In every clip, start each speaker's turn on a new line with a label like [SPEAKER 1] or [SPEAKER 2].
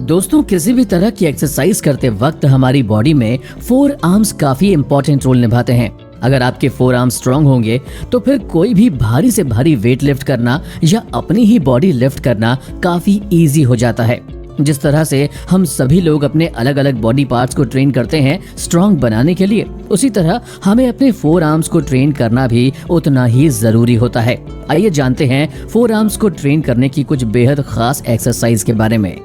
[SPEAKER 1] दोस्तों, किसी भी तरह की एक्सरसाइज करते वक्त हमारी बॉडी में फोर आर्म्स काफी इंपॉर्टेंट रोल निभाते हैं। अगर आपके फोर आर्म्स स्ट्रांग होंगे तो फिर कोई भी भारी से भारी वेट लिफ्ट करना या अपनी ही बॉडी लिफ्ट करना काफी इजी हो जाता है। जिस तरह से हम सभी लोग अपने अलग अलग बॉडी पार्ट्स को ट्रेन करते हैं स्ट्रांग बनाने के लिए, उसी तरह हमें अपने फोर आर्म्स को ट्रेन करना भी उतना ही जरूरी होता है। आइए जानते हैं फोर आर्म्स को ट्रेन करने की कुछ बेहद खास एक्सरसाइज के बारे में।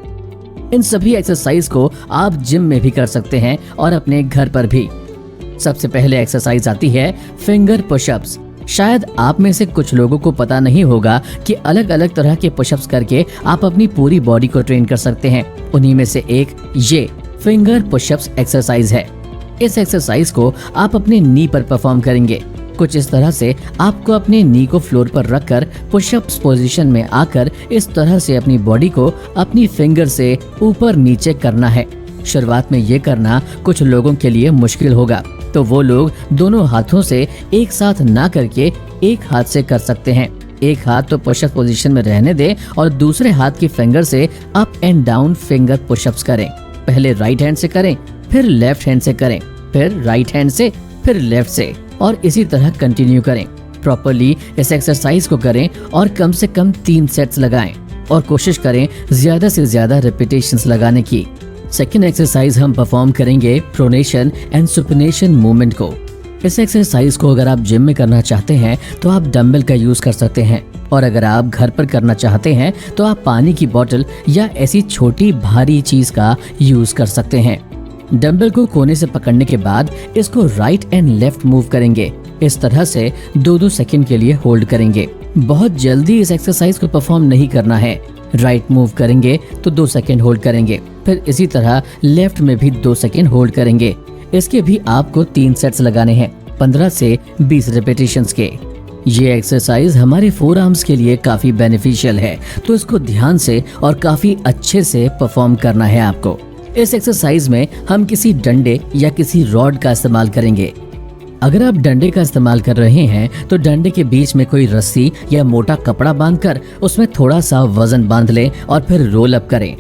[SPEAKER 1] इन सभी एक्सरसाइज को आप जिम में भी कर सकते हैं और अपने घर पर भी। सबसे पहले एक्सरसाइज आती है फिंगर पुशअप्स। शायद आप में से कुछ लोगों को पता नहीं होगा कि अलग अलग तरह के पुशअप्स करके आप अपनी पूरी बॉडी को ट्रेन कर सकते हैं। उन्हीं में से एक ये फिंगर पुशअप्स एक्सरसाइज है। इस एक्सरसाइज को आप अपने नी पर परफॉर्म करेंगे। कुछ इस तरह से आपको अपने नी को फ्लोर पर रखकर पुशअप्स पोजीशन में आकर इस तरह से अपनी बॉडी को अपनी फिंगर से ऊपर नीचे करना है। शुरुआत में ये करना कुछ लोगों के लिए मुश्किल होगा, तो वो लोग दोनों हाथों से एक साथ ना करके एक हाथ से कर सकते हैं। एक हाथ तो पुशअप पोजीशन में रहने दें और दूसरे हाथ की फिंगर से up and down finger pushups करें। पहले राइट हैंड से करें, फिर लेफ्ट हैंड से करें, फिर राइट हैंड से, फिर लेफ्ट से, और इसी तरह कंटिन्यू करें। प्रॉपर्ली इस एक्सरसाइज को करें और कम से कम 3 सेट्स लगाएं और कोशिश करें ज्यादा से ज्यादा रिपीटेशंस लगाने की। सेकेंड एक्सरसाइज हम परफॉर्म करेंगे प्रोनेशन एंड सुपनेशन मूवमेंट को। इस एक्सरसाइज को अगर आप जिम में करना चाहते हैं तो आप डंबल का यूज कर सकते हैं, और अगर आप घर पर करना चाहते हैं तो आप पानी की बोतल या ऐसी छोटी भारी चीज का यूज कर सकते हैं। डंबल को कोने से पकड़ने के बाद इसको राइट एंड लेफ्ट मूव करेंगे। इस तरह से 2-2 सेकंड के लिए होल्ड करेंगे। बहुत जल्दी इस एक्सरसाइज को परफॉर्म नहीं करना है। राइट मूव करेंगे तो 2 सेकंड होल्ड करेंगे, फिर इसी तरह लेफ्ट में भी 2 सेकंड होल्ड करेंगे। इसके भी आपको 3 सेट्स लगाने हैं, 15 से 20 रिपीटेशंस के। ये एक्सरसाइज हमारे फोर आर्म्स के लिए काफी बेनिफिशियल है, तो इसको ध्यान से और काफी अच्छे से परफॉर्म करना है आपको। इस एक्सरसाइज में हम किसी डंडे या किसी रॉड का इस्तेमाल करेंगे। अगर आप डंडे का इस्तेमाल कर रहे हैं तो डंडे के बीच में कोई रस्सी या मोटा कपड़ा बांधकर उसमें थोड़ा सा वजन बांध लें और फिर रोल अप करें।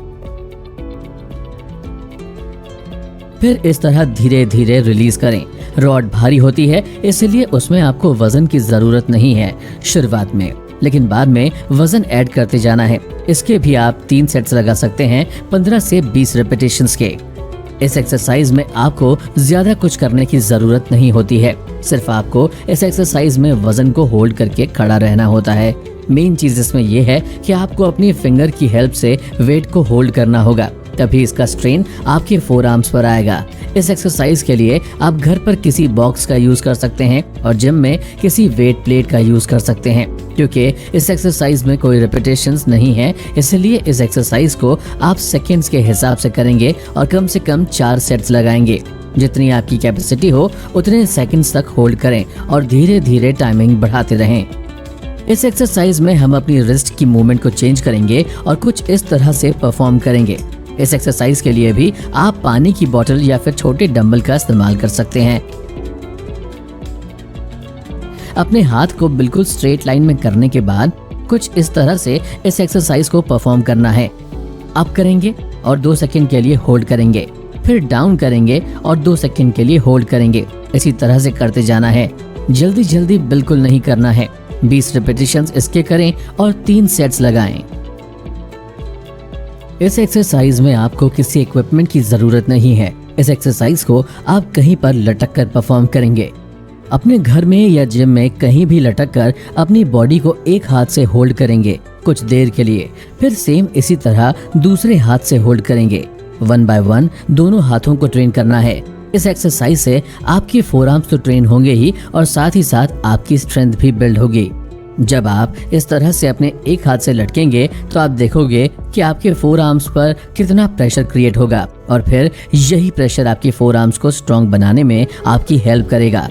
[SPEAKER 1] फिर इस तरह धीरे धीरे रिलीज करें। रॉड भारी होती है, इसलिए उसमें आपको वजन की जरूरत नहीं है शुरुआत में, लेकिन बाद में वजन ऐड करते जाना है। इसके भी आप 3 सेट्स लगा सकते हैं, 15 से 20 रिपीटेशंस के। इस एक्सरसाइज में आपको ज्यादा कुछ करने की जरूरत नहीं होती है, सिर्फ आपको इस एक्सरसाइज में वजन को होल्ड करके खड़ा रहना होता है। मेन चीज इसमें यह है कि आपको अपनी फिंगर की हेल्प से वेट को होल्ड करना होगा, तभी इसका स्ट्रेन आपके फोर आर्म्स पर आएगा। इस एक्सरसाइज के लिए आप घर पर किसी बॉक्स का यूज कर सकते हैं और जिम में किसी वेट प्लेट का यूज कर सकते हैं। क्योंकि इस एक्सरसाइज में कोई रिपीटेशंस नहीं है, इसलिए इस एक्सरसाइज को आप सेकंड्स के हिसाब से करेंगे और कम से कम 4 सेट्स लगाएंगे। जितनी आपकी कैपेसिटी हो उतने सेकंड्स तक होल्ड करें और धीरे धीरे टाइमिंग बढ़ाते रहें। इस एक्सरसाइज में हम अपनी रिस्ट की मूवमेंट को चेंज करेंगे और कुछ इस तरह से परफॉर्म करेंगे। इस एक्सरसाइज के लिए भी आप पानी की बोतल या फिर छोटे डंबल का इस्तेमाल कर सकते हैं। अपने हाथ को बिल्कुल स्ट्रेट लाइन में करने के बाद कुछ इस तरह से इस एक्सरसाइज को परफॉर्म करना है। अप करेंगे और 2 सेकंड के लिए होल्ड करेंगे, फिर डाउन करेंगे और 2 सेकंड के लिए होल्ड करेंगे। इसी तरह से करते जाना है, जल्दी जल्दी बिल्कुल नहीं करना है। 20 रिपीटेशंस इसके करें और 3 सेट्स लगाएं। इस एक्सरसाइज में आपको किसी इक्विपमेंट की जरूरत नहीं है। इस एक्सरसाइज को आप कहीं पर लटक कर परफॉर्म करेंगे। अपने घर में या जिम में कहीं भी लटक कर अपनी बॉडी को एक हाथ से होल्ड करेंगे कुछ देर के लिए, फिर सेम इसी तरह दूसरे हाथ से होल्ड करेंगे। 1 बाय 1 दोनों हाथों को ट्रेन करना है। इस एक्सरसाइज से आपके फोर आर्म्स तो ट्रेन होंगे ही और साथ ही साथ आपकी स्ट्रेंथ भी बिल्ड होगी। जब आप इस तरह से अपने एक हाथ से लटकेंगे तो आप देखोगे कि आपके फोर आर्म्स पर कितना प्रेशर क्रिएट होगा, और फिर यही प्रेशर आपके फोर आर्म्स को स्ट्रॉन्ग बनाने में आपकी हेल्प करेगा।